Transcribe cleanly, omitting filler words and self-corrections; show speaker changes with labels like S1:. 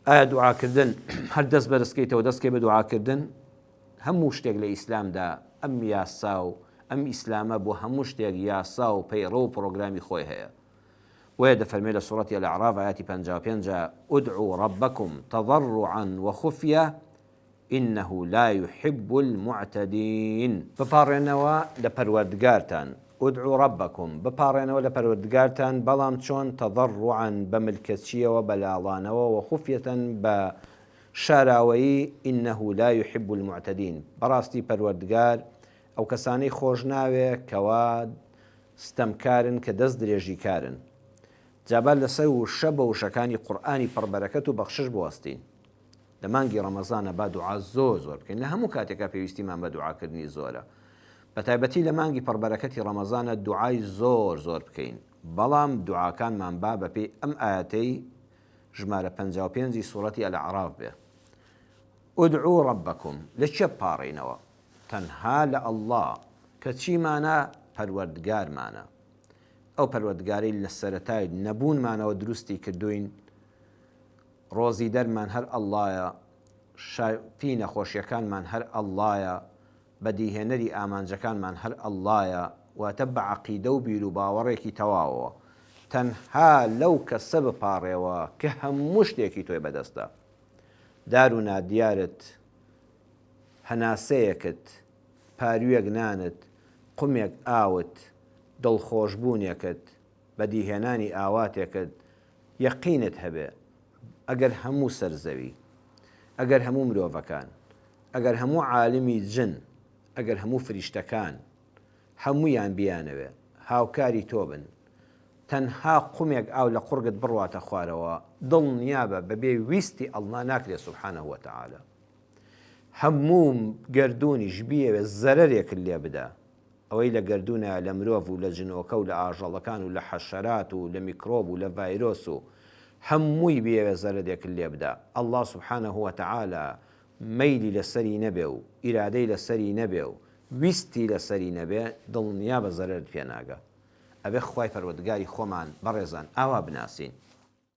S1: ئایا دوعاکردن هەر دەست بەدەستکەیتەوە دەستکەی بە دوعاکردن هەموو شتێک لە ئیسلامدا ئەم یاسا و ئەم ئیسلامە بۆ هەموو شتێک یاسا و پەیڕە و پرۆگرامی خۆی هەیە. وهي دفرمي لسورة الأعراف آياتي 55 ادعوا ربكم تضرعا وخفية إنه لا يحب المعتدين. بپارێنەوە لە پەروەردگارتان ادعوا ربكم بپارێنەوە لە پەروەردگارتان بەڵام چۆن تضرعا بملکەچیەوە بەلاڵانەوە وخفية بە شاراوەیی إنه لا يحب المعتدين. بەڕاستی پەروەردگار ئەو کەسانەی خۆش ناوێ کەوا ستەمکارن کە دەست درێژی کارن. جابال لەسەر و شەبە و شەکانی قورئانی پڕبەرەکەت و بەخشش بوەستین. لە مانگی ڕەمەزانە با دوعا زۆر بکەین. لە هەموو کاتێکا پێویستیمان بە دوعاکردنی زۆرە. بە تایبەتی لە مانگی پڕبەرەکەتی ڕەمەزانە دوعای زۆر بکەین. بەڵام دوعاکانمان با بەپێی ئەم ئاەتەی ژمارە 55 سوورەتی ئەلعراف بێ. ادعوا ربكم لە چێ بپاڕێنەوە؟ تەنها لە ئەڵڵا کە چیمانە پەروەردگارمانە. ئەو پەروەردگارەی لە سەرەتای نەبوونمانەوە دروستی کردوین، ڕۆزی دەرمان هەر ئەڵڵایە، شافی نەخۆشیەکانمان هەر ئەڵڵایە، بەدیهێنەری ئامانجەکانمان هەر ئەڵڵایە، واتە بە عەقیدە و بیر و باوەڕێکی تەواوەوە. تەنها لەو کەسە بپاڕێەوە کە هەموو شتێکی تۆی بەدەستە. دار و نادیارت، هەناسەیەکت، پارویەک نانت، قومێک ئاوت، دڵخۆشبوونێکت، بەدیهێنانی ئاواتێکت، یەقینت هەبێ ئەگەر هەموو سەرزەوی، ئەگەر هەموو مرۆڤەکان، ئەگەر هەموو عالمی جن، ئەگەر هەموو فریشتەکان هەموویان بیانەوێ هاوکاری تۆ بن، تەنها قومێک ئاو لە قورگت بڕواتە خوارەوە، دڵنیابە بەبێ ویستی ئەڵڵا ناکرێت سوبحانەه وتەعالا. هەموو گەردوونیش بیەوێ زەرەرێکت لێ بدە، ئەوەی لە گەردونە لە مرۆڤ و لە جنۆکە و لە ئاژەڵەکان و لە حەشەرات و لە میکرۆب و لە ڤایرۆس و هەمووی بێوێ زەرەرێکت لێ بدە. ئەڵڵا سوبحانەه وتەعالا مەیلی لەسەری نەبێ و ئیرادەی لەسەری نەبێ و ویستی لەسەری نەبێ، دڵنیا بە زەرەرت پێ ناگە. ئەبێ خوای پەروەردگاری خۆمان بەڕێزان ئاوا بناسین.